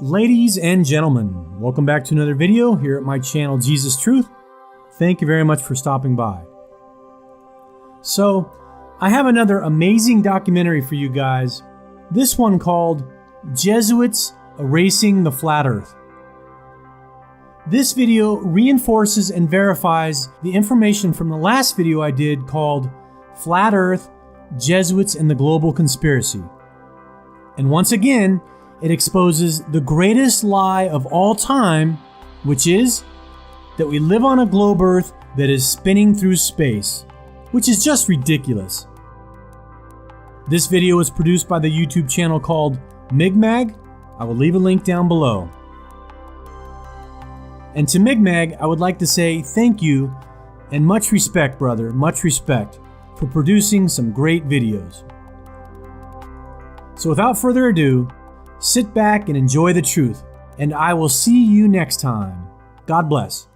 Ladies and gentlemen, welcome back to another video here at my channel, Jesus Truth. Thank you very much for stopping by. So, I have another amazing documentary for you guys. This one called Jesuits Erasing the Flat Earth. This video reinforces and verifies the information from the last video I did called Flat Earth, Jesuits and the Global Conspiracy. And once again, it exposes the greatest lie of all time, which is that we live on a globe Earth that is spinning through space, which is just ridiculous. This video was produced by the YouTube channel called Migmag. I will leave a link down below. And to Migmag, I would like to say thank you and much respect, brother, much respect for producing some great videos. So without further ado, sit back and enjoy the truth, and I will see you next time. God bless.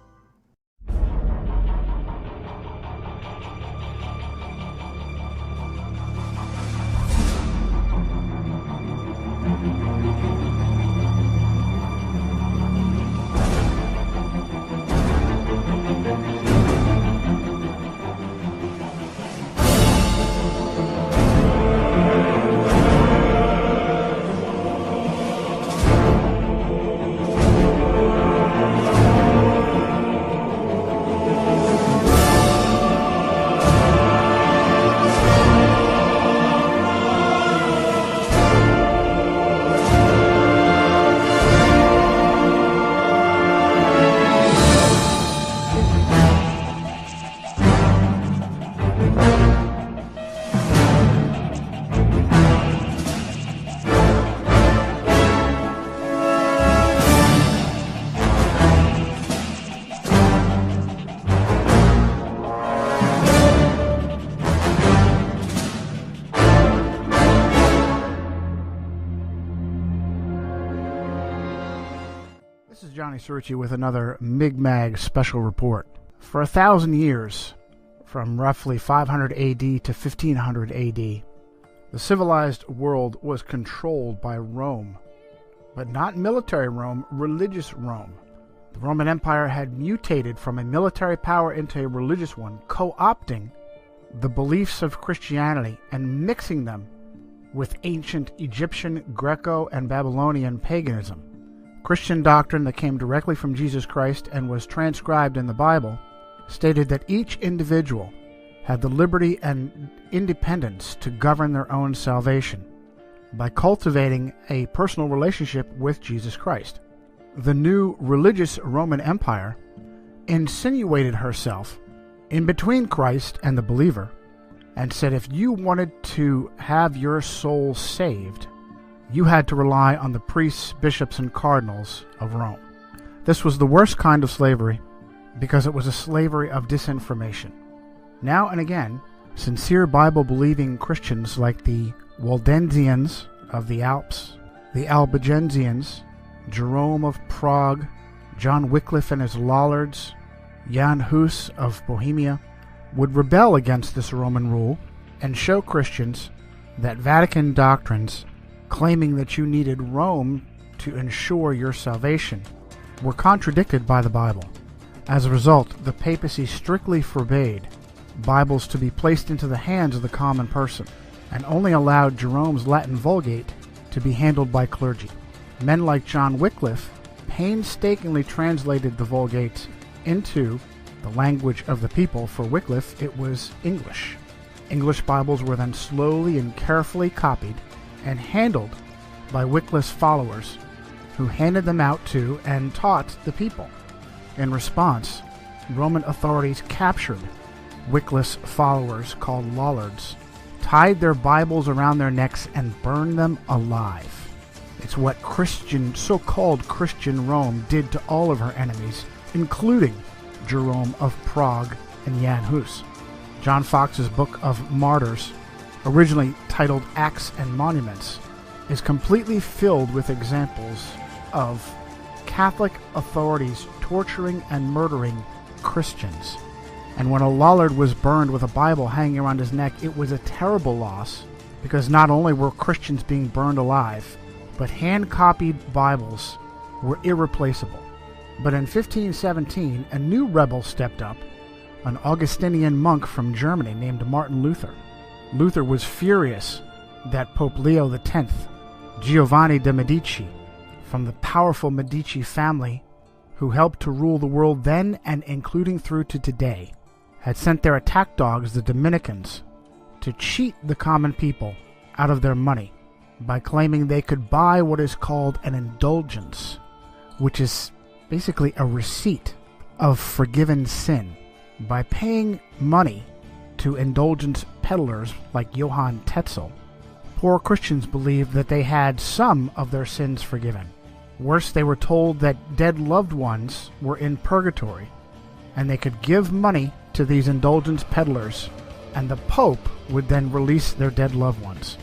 This is Johnny Cerrucci with another Migmag special report. For 1,000 years, from roughly 500 AD to 1500 AD, the civilized world was controlled by Rome, but not military Rome, religious Rome. The Roman Empire had mutated from a military power into a religious one, co-opting the beliefs of Christianity and mixing them with ancient Egyptian, Greco, and Babylonian paganism. Christian doctrine that came directly from Jesus Christ and was transcribed in the Bible stated that each individual had the liberty and independence to govern their own salvation by cultivating a personal relationship with Jesus Christ. The new religious Roman Empire insinuated herself in between Christ and the believer and said if you wanted to have your soul saved, you had to rely on the priests, bishops, and cardinals of Rome. This was the worst kind of slavery because it was a slavery of disinformation. Now and again, sincere Bible-believing Christians like the Waldensians of the Alps, the Albigensians, Jerome of Prague, John Wycliffe and his Lollards, Jan Hus of Bohemia, would rebel against this Roman rule and show Christians that Vatican doctrines claiming that you needed Rome to ensure your salvation were contradicted by the Bible. As a result, the papacy strictly forbade Bibles to be placed into the hands of the common person and only allowed Jerome's Latin Vulgate to be handled by clergy. Men like John Wycliffe painstakingly translated the Vulgate into the language of the people. For Wycliffe, it was English. English Bibles were then slowly and carefully copied and handled by Wycliffe's followers, who handed them out to and taught the people. In response, Roman authorities captured Wycliffe's followers, called Lollards, tied their Bibles around their necks, and burned them alive. It's what so-called Christian Rome did to all of her enemies, including Jerome of Prague and Jan Hus. John Fox's Book of Martyrs, originally titled Acts and Monuments, is completely filled with examples of Catholic authorities torturing and murdering Christians. And when a Lollard was burned with a Bible hanging around his neck, it was a terrible loss, because not only were Christians being burned alive, but hand-copied Bibles were irreplaceable. But in 1517, a new rebel stepped up, an Augustinian monk from Germany named Martin Luther. Luther was furious that Pope Leo X, Giovanni de' Medici, from the powerful Medici family who helped to rule the world then and including through to today, had sent their attack dogs, the Dominicans, to cheat the common people out of their money by claiming they could buy what is called an indulgence, which is basically a receipt of forgiven sin. By paying money to indulgence peddlers like Johann Tetzel, poor Christians believed that they had some of their sins forgiven. Worse, they were told that dead loved ones were in purgatory, and they could give money to these indulgence peddlers, and the Pope would then release their dead loved ones.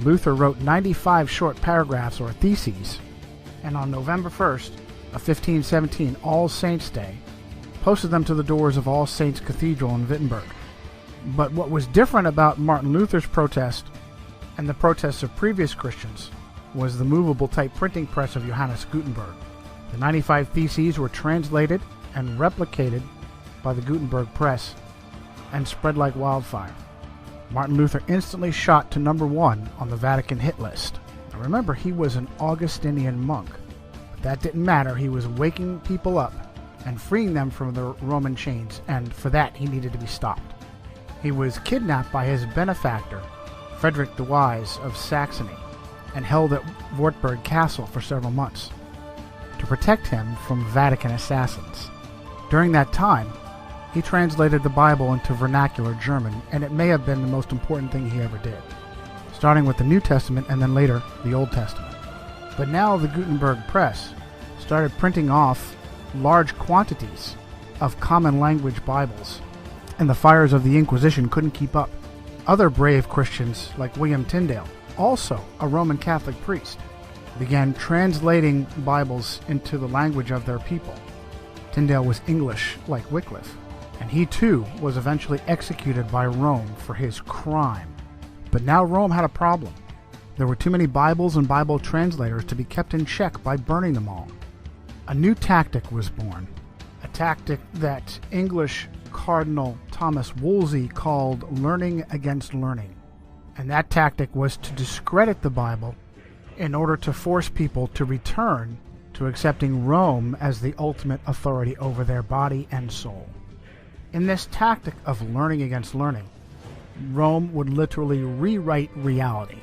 Luther wrote 95 short paragraphs or theses, and on November 1st of 1517, All Saints' Day, posted them to the doors of All Saints Cathedral in Wittenberg. But what was different about Martin Luther's protest and the protests of previous Christians was the movable type printing press of Johannes Gutenberg. The 95 theses were translated and replicated by the Gutenberg press and spread like wildfire. Martin Luther instantly shot to number 1 on the Vatican hit list. Now remember, he was an Augustinian monk, but that didn't matter. He was waking people up and freeing them from the Roman chains, and for that he needed to be stopped. He was kidnapped by his benefactor, Frederick the Wise of Saxony, and held at Wartburg Castle for several months to protect him from Vatican assassins. During that time, he translated the Bible into vernacular German, and it may have been the most important thing he ever did, starting with the New Testament and then later the Old Testament. But now the Gutenberg press started printing off large quantities of common language Bibles, and the fires of the Inquisition couldn't keep up. Other brave Christians, like William Tyndale, also a Roman Catholic priest, began translating Bibles into the language of their people. Tyndale was English, like Wycliffe, and he too was eventually executed by Rome for his crime. But now Rome had a problem. There were too many Bibles and Bible translators to be kept in check by burning them all. A new tactic was born, a tactic that English Cardinal Thomas Wolsey called learning against learning. And that tactic was to discredit the Bible in order to force people to return to accepting Rome as the ultimate authority over their body and soul. In this tactic of learning against learning, Rome would literally rewrite reality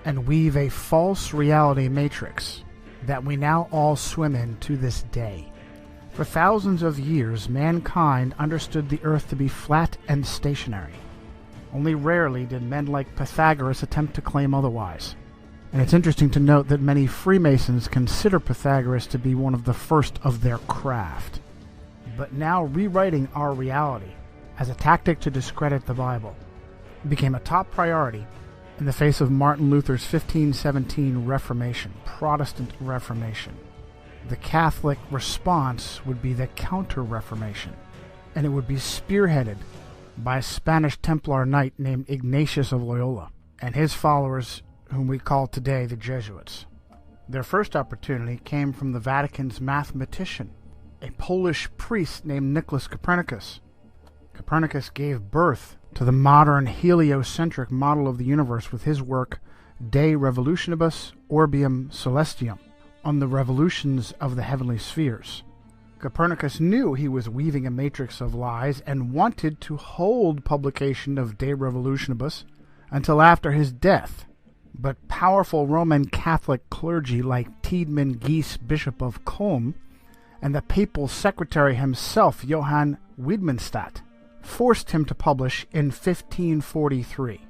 and weave a false reality matrix that we now all swim in to this day. For thousands of years, mankind understood the earth to be flat and stationary. Only rarely did men like Pythagoras attempt to claim otherwise. And it's interesting to note that many Freemasons consider Pythagoras to be one of the first of their craft. But now rewriting our reality as a tactic to discredit the Bible became a top priority in the face of Martin Luther's 1517 Reformation, Protestant Reformation. The Catholic response would be the Counter-Reformation, and it would be spearheaded by a Spanish Templar knight named Ignatius of Loyola and his followers, whom we call today the Jesuits. Their first opportunity came from the Vatican's mathematician, a Polish priest named Nicholas Copernicus. Copernicus gave birth to the modern heliocentric model of the universe with his work De Revolutionibus Orbium Celestium, on the revolutions of the heavenly spheres. Copernicus knew he was weaving a matrix of lies and wanted to hold publication of De Revolutionibus until after his death. But powerful Roman Catholic clergy like Tiedemann Gies, Bishop of Culm, and the papal secretary himself, Johann Wiedmanstadt, forced him to publish in 1543.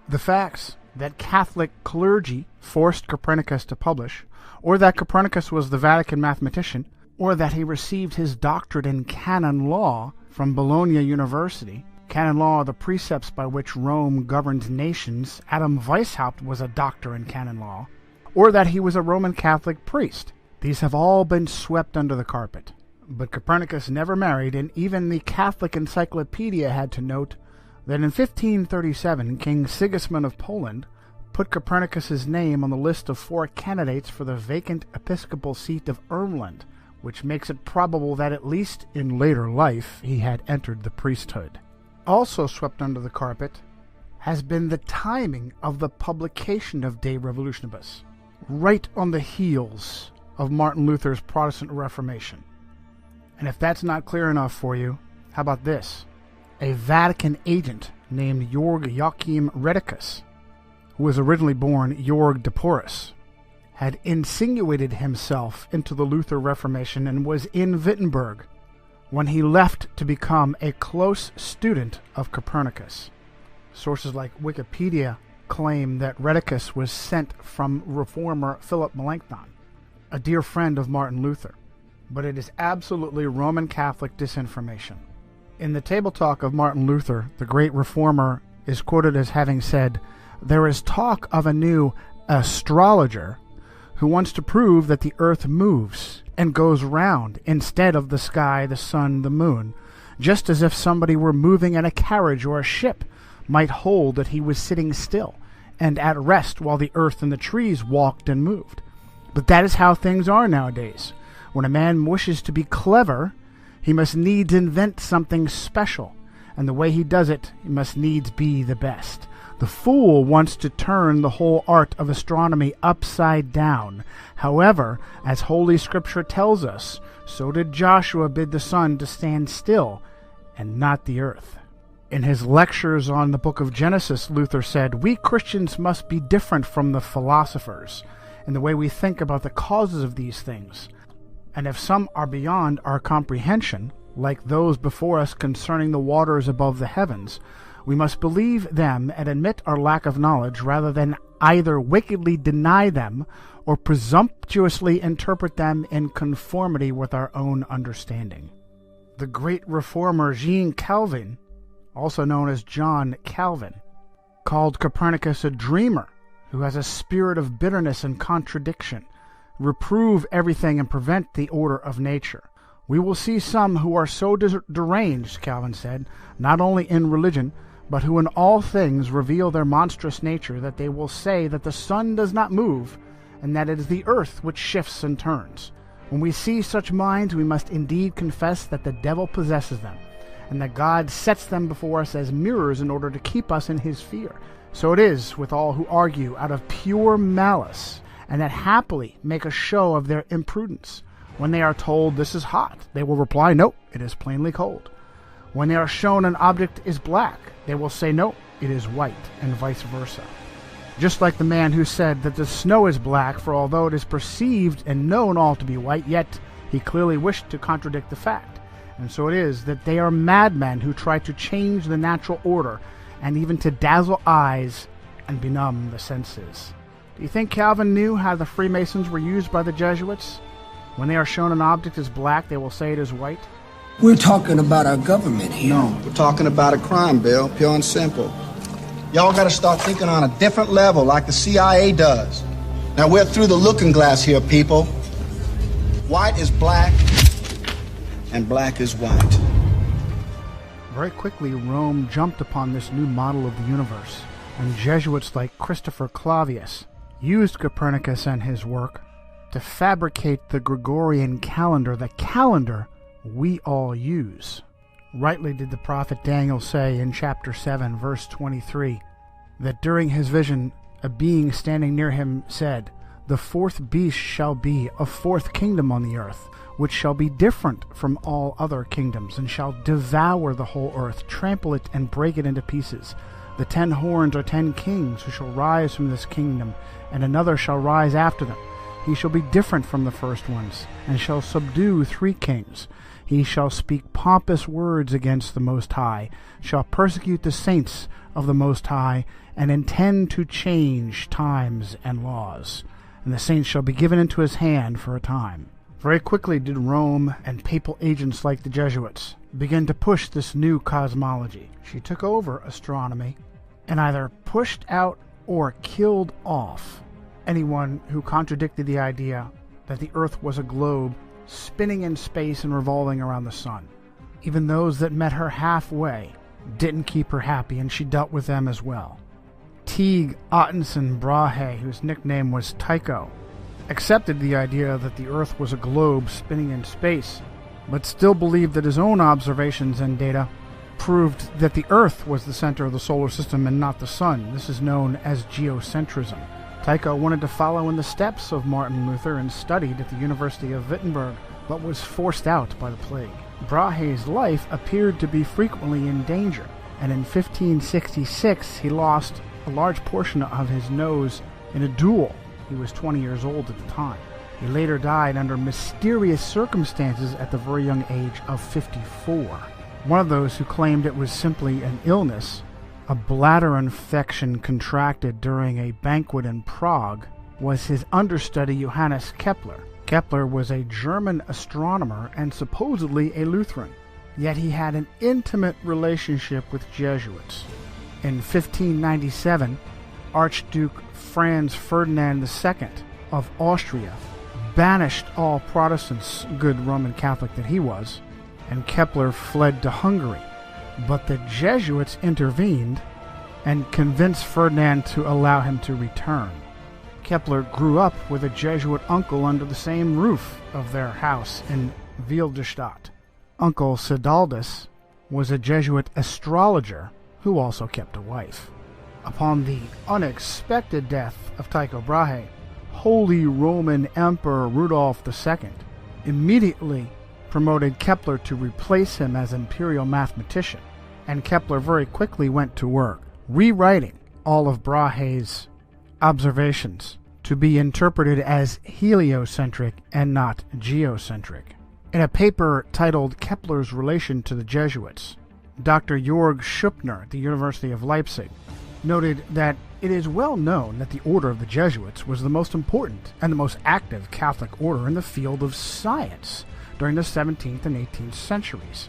The facts that Catholic clergy forced Copernicus to publish, or that Copernicus was the Vatican mathematician, or that he received his doctorate in canon law from Bologna University. Canon law are the precepts by which Rome governs nations. Adam Weishaupt was a doctor in canon law. Or that he was a Roman Catholic priest. These have all been swept under the carpet. But Copernicus never married, and even the Catholic Encyclopedia had to note that in 1537 King Sigismund of Poland put Copernicus's name on the list of 4 candidates for the vacant episcopal seat of Ermland, which makes it probable that at least in later life he had entered the priesthood. Also swept under the carpet has been the timing of the publication of De Revolutionibus, right on the heels of Martin Luther's Protestant Reformation. And if that's not clear enough for you, how about this? A Vatican agent named Georg Joachim Redicus, who was originally born Georg de Porus, had insinuated himself into the Luther Reformation and was in Wittenberg when he left to become a close student of Copernicus. Sources like Wikipedia claim that Redicus was sent from reformer Philip Melanchthon, a dear friend of Martin Luther, but it is absolutely Roman Catholic disinformation. In the Table Talk of Martin Luther, the great reformer is quoted as having said, "There is talk of a new astrologer who wants to prove that the earth moves and goes round instead of the sky, the sun, the moon, just as if somebody were moving in a carriage or a ship might hold that he was sitting still and at rest while the earth and the trees walked and moved. But that is how things are nowadays. When a man wishes to be clever, he must needs invent something special, and the way he does it, he must needs be the best. The fool wants to turn the whole art of astronomy upside down. However, as Holy Scripture tells us, so did Joshua bid the sun to stand still, and not the earth." In his lectures on the book of Genesis, Luther said, "We Christians must be different from the philosophers in the way we think about the causes of these things. And if some are beyond our comprehension, like those before us concerning the waters above the heavens, we must believe them and admit our lack of knowledge rather than either wickedly deny them or presumptuously interpret them in conformity with our own understanding." The great reformer Jean Calvin, also known as John Calvin, called Copernicus a dreamer who has a spirit of bitterness and contradiction, reprove everything and prevent the order of nature. "We will see some who are so deranged," Calvin said, "not only in religion, but who in all things reveal their monstrous nature, that they will say that the sun does not move, and that it is the earth which shifts and turns. When we see such minds, we must indeed confess that the devil possesses them, and that God sets them before us as mirrors in order to keep us in his fear. So it is with all who argue out of pure malice, and that happily make a show of their imprudence. When they are told this is hot, they will reply, no, it is plainly cold. When they are shown an object is black, they will say, no, it is white, and vice versa. Just like the man who said that the snow is black, for although it is perceived and known all to be white, yet he clearly wished to contradict the fact. And so it is that they are madmen who try to change the natural order, and even to dazzle eyes and benumb the senses. Do you think Calvin knew how the Freemasons were used by the Jesuits? When they are shown an object as black, they will say it is white. We're talking about our government here. No, we're talking about a crime, Bill, pure and simple. Y'all gotta start thinking on a different level, like the CIA does. Now we're through the looking glass here, people. White is black, and black is white. Very quickly, Rome jumped upon this new model of the universe, and Jesuits like Christopher Clavius used Copernicus and his work to fabricate the Gregorian calendar, the calendar we all use. Rightly did the prophet Daniel say in chapter 7, verse 23, that during his vision, a being standing near him said, "The fourth beast shall be a fourth kingdom on the earth, which shall be different from all other kingdoms, and shall devour the whole earth, trample it, and break it into pieces. The 10 horns are 10 kings who shall rise from this kingdom, and another shall rise after them. He shall be different from the first ones, and shall subdue 3 kings. He shall speak pompous words against the Most High, shall persecute the saints of the Most High, and intend to change times and laws. And the saints shall be given into his hand for a time." Very quickly did Rome and papal agents like the Jesuits begin to push this new cosmology. She took over astronomy and either pushed out or killed off anyone who contradicted the idea that the earth was a globe spinning in space and revolving around the sun. Even those that met her halfway didn't keep her happy, and she dealt with them as well. Teague Ottenson Brahe, whose nickname was Tycho, accepted the idea that the Earth was a globe spinning in space, but still believed that his own observations and data proved that the Earth was the center of the solar system and not the Sun. This is known as geocentrism. Tycho wanted to follow in the steps of Martin Luther and studied at the University of Wittenberg, but was forced out by the plague. Brahe's life appeared to be frequently in danger, and in 1566 he lost a large portion of his nose in a duel. He was 20 years old at the time. He later died under mysterious circumstances at the very young age of 54. One of those who claimed it was simply an illness, a bladder infection contracted during a banquet in Prague, was his understudy Johannes Kepler. Kepler was a German astronomer and supposedly a Lutheran, yet he had an intimate relationship with Jesuits. In 1597, Archduke Franz Ferdinand II of Austria banished all Protestants, good Roman Catholic that he was, and Kepler fled to Hungary. But the Jesuits intervened and convinced Ferdinand to allow him to return. Kepler grew up with a Jesuit uncle under the same roof of their house in Wilderstadt. Uncle Sidaldus was a Jesuit astrologer who also kept a wife. Upon the unexpected death of Tycho Brahe, Holy Roman Emperor Rudolf II immediately promoted Kepler to replace him as imperial mathematician, and Kepler very quickly went to work, rewriting all of Brahe's observations to be interpreted as heliocentric and not geocentric. In a paper titled Kepler's Relation to the Jesuits, Dr. Jörg Schuppner at the University of Leipzig noted that it is well known that the order of the Jesuits was the most important and the most active Catholic order in the field of science during the 17th and 18th centuries.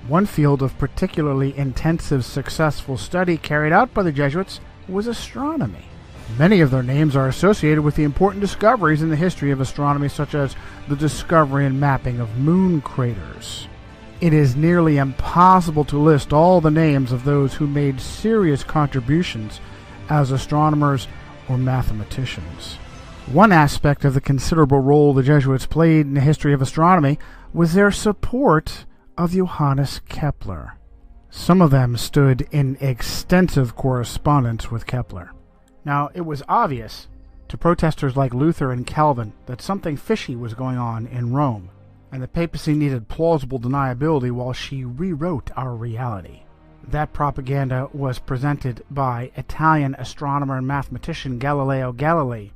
One field of particularly intensive successful study carried out by the Jesuits was astronomy. Many of their names are associated with the important discoveries in the history of astronomy, such as the discovery and mapping of moon craters. It is nearly impossible to list all the names of those who made serious contributions as astronomers or mathematicians. One aspect of the considerable role the Jesuits played in the history of astronomy was their support of Johannes Kepler. Some of them stood in extensive correspondence with Kepler. Now, it was obvious to protesters like Luther and Calvin that something fishy was going on in Rome, and the papacy needed plausible deniability while she rewrote our reality. That propaganda was presented by Italian astronomer and mathematician Galileo Galilei,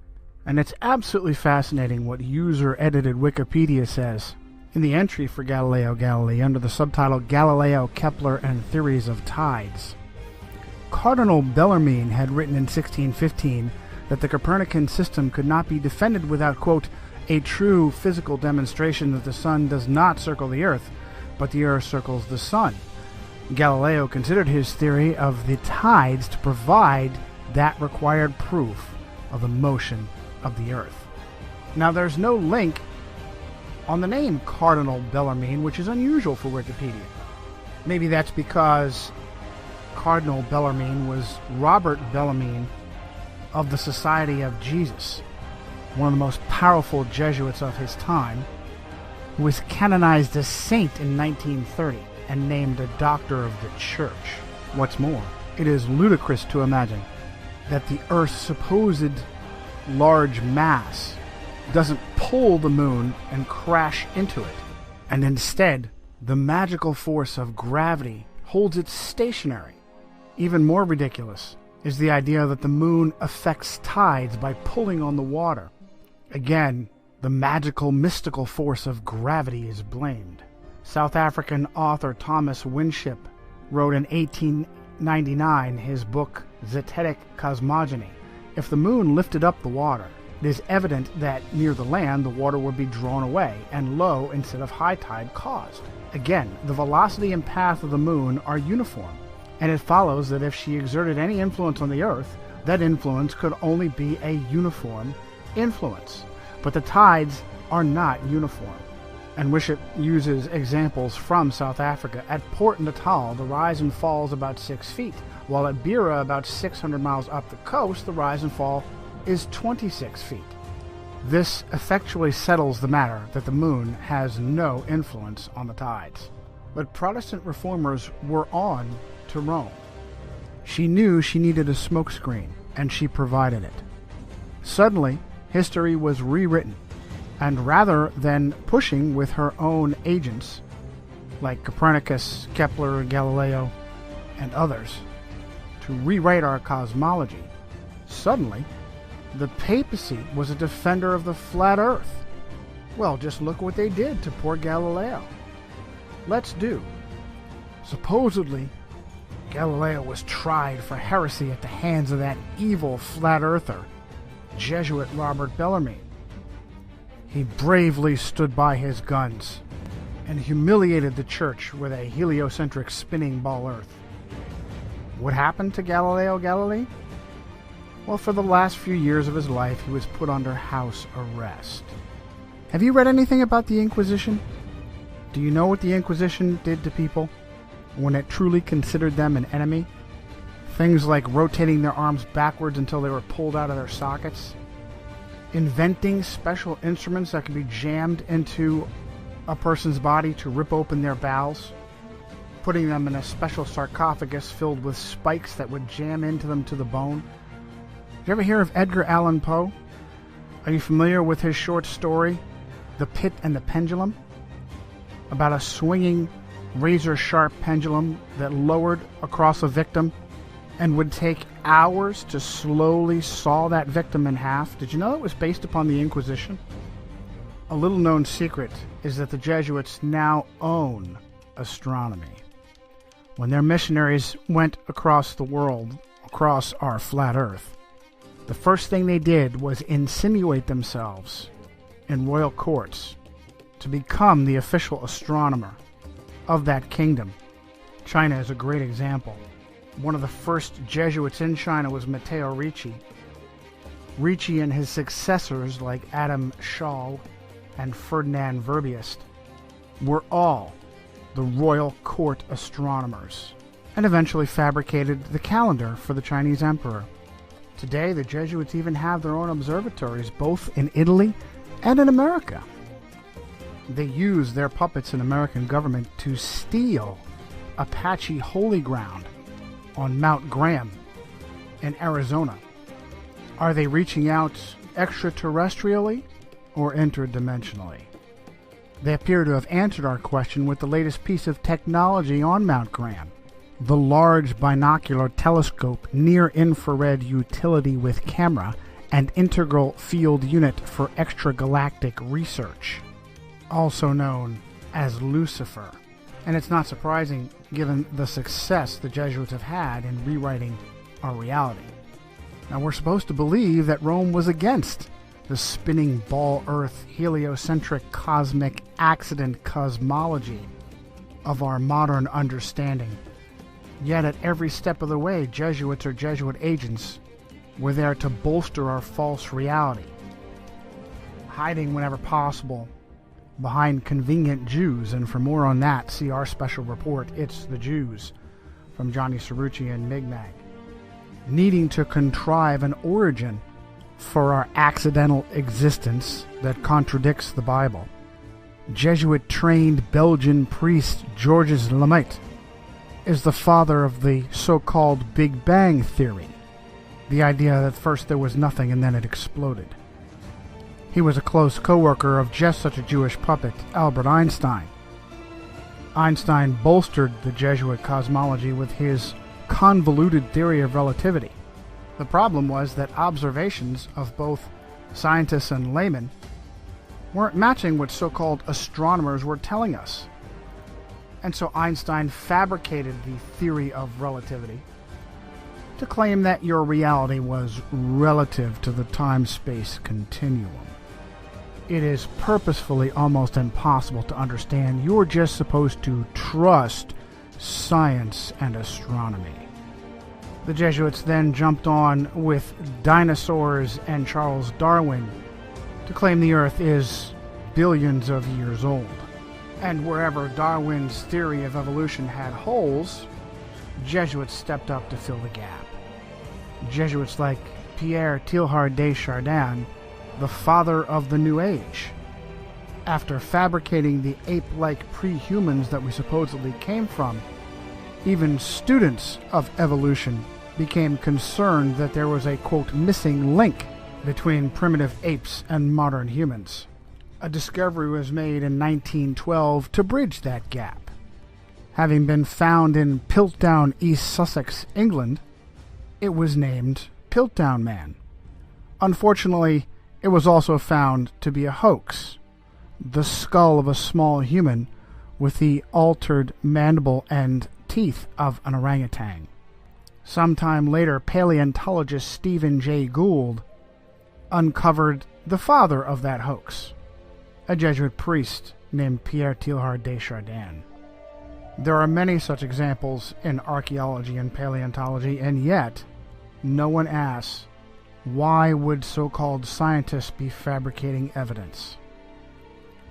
and it's absolutely fascinating what user-edited Wikipedia says. In the entry for Galileo Galilei, under the subtitle Galileo, Kepler, and Theories of Tides, Cardinal Bellarmine had written in 1615 that the Copernican system could not be defended without, quote, a true physical demonstration that the sun does not circle the earth, but the earth circles the sun. Galileo considered his theory of the tides to provide that required proof of the motion of the earth. Now, there's no link on the name Cardinal Bellarmine, which is unusual for Wikipedia. Maybe that's because Cardinal Bellarmine was Robert Bellarmine of the Society of Jesus, one of the most powerful Jesuits of his time, who was canonized as saint in 1930 and named a doctor of the church. What's more, it is ludicrous to imagine that the Earth's supposed large mass doesn't pull the moon and crash into it, and instead the magical force of gravity holds it stationary. Even more ridiculous is the idea that the moon affects tides by pulling on the water. Again, the magical, mystical force of gravity is blamed. South African author Thomas Winship wrote in 1899 his book Zetetic Cosmogony. If the moon lifted up the water, it is evident that near the land the water would be drawn away and low instead of high tide caused. Again, the velocity and path of the moon are uniform, and it follows that if she exerted any influence on the earth, that influence could only be a uniform influence. But the tides are not uniform. And Winship uses examples from South Africa. At Port Natal, the rise and fall is about 6 feet. while at Beira, about 600 miles up the coast, the rise and fall is 26 feet. This effectually settles the matter that the moon has no influence on the tides. But Protestant reformers were on to Rome. She knew she needed a smokescreen, and she provided it. Suddenly, history was rewritten, and rather than pushing with her own agents, like Copernicus, Kepler, Galileo, and others, to rewrite our cosmology, suddenly, the papacy was a defender of the flat earth. Well, just look what they did to poor Galileo. Let's do. Supposedly, Galileo was tried for heresy at the hands of that evil flat earther, Jesuit Robert Bellarmine. He bravely stood by his guns and humiliated the church with a heliocentric spinning ball earth. What happened to Galileo Galilei? Well, for the last few years of his life, he was put under house arrest. Have you read anything about the Inquisition? Do you know what the Inquisition did to people when it truly considered them an enemy? Things like rotating their arms backwards until they were pulled out of their sockets, inventing special instruments that could be jammed into a person's body to rip open their bowels, putting them in a special sarcophagus filled with spikes that would jam into them to the bone. Did you ever hear of Edgar Allan Poe? Are you familiar with his short story, The Pit and the Pendulum? About a swinging, razor-sharp pendulum that lowered across a victim and would take hours to slowly saw that victim in half. Did you know it was based upon the Inquisition? A little-known secret is that the Jesuits now own astronomy. When their missionaries went across the world, across our flat earth, the first thing they did was insinuate themselves in royal courts to become the official astronomer of that kingdom. China is a great example. One of the first Jesuits in China was Matteo Ricci. Ricci and his successors like Adam Schall and Ferdinand Verbiest were all the royal court astronomers and eventually fabricated the calendar for the Chinese emperor. Today, the Jesuits even have their own observatories, both in Italy and in America. They use their puppets in American government to steal Apache holy ground on Mount Graham in Arizona. Are they reaching out extraterrestrially or interdimensionally? They appear to have answered our question with the latest piece of technology on Mount Graham, the Large Binocular Telescope Near-Infrared Utility with Camera and Integral Field Unit for Extragalactic Research, also known as Lucifer. And it's not surprising given the success the Jesuits have had in rewriting our reality. Now, we're supposed to believe that Rome was against the spinning ball Earth heliocentric cosmic accident cosmology of our modern understanding. Yet at every step of the way, Jesuits or Jesuit agents were there to bolster our false reality, hiding whenever possible behind convenient Jews. And for more on that, see our special report, It's the Jews, from Johnny Cerrucci and Migmag. Needing to contrive an origin for our accidental existence that contradicts the Bible. Jesuit-trained Belgian priest Georges Lemaitre is the father of the so-called Big Bang Theory, the idea that first there was nothing and then it exploded. He was a close co-worker of just such a Jewish puppet, Albert Einstein. Einstein bolstered the Jesuit cosmology with his convoluted theory of relativity. The problem was that observations of both scientists and laymen weren't matching what so-called astronomers were telling us. And so Einstein fabricated the theory of relativity to claim that your reality was relative to the time-space continuum. It is purposefully almost impossible to understand. You're just supposed to trust science and astronomy. The Jesuits then jumped on with dinosaurs and Charles Darwin to claim the Earth is billions of years old. And wherever Darwin's theory of evolution had holes, Jesuits stepped up to fill the gap. Jesuits like Pierre Teilhard de Chardin, the father of the New Age. After fabricating the ape-like pre-humans that we supposedly came from, even students of evolution became concerned that there was a, quote, missing link between primitive apes and modern humans. A discovery was made in 1912 to bridge that gap. Having been found in Piltdown, East Sussex, England, it was named Piltdown Man. Unfortunately, it was also found to be a hoax. The skull of a small human with the altered mandible and teeth of an orangutan. Sometime later, paleontologist Stephen Jay Gould uncovered the father of that hoax, a Jesuit priest named Pierre Teilhard de Chardin. There are many such examples in archaeology and paleontology, and yet no one asks, why would so-called scientists be fabricating evidence?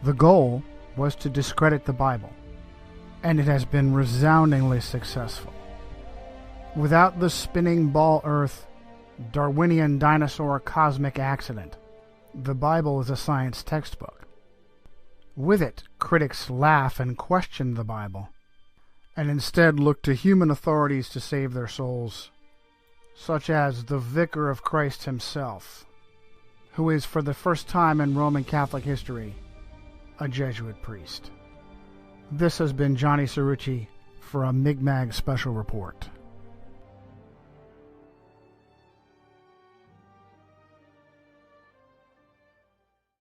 The goal was to discredit the Bible, and it has been resoundingly successful. Without the spinning ball Earth, Darwinian dinosaur cosmic accident, the Bible is a science textbook. With it, critics laugh and question the Bible, and instead look to human authorities to save their souls, such as the Vicar of Christ himself, who is for the first time in Roman Catholic history a Jesuit priest. This has been Johnny Cerrucci for a Mi'kmaq Special Report.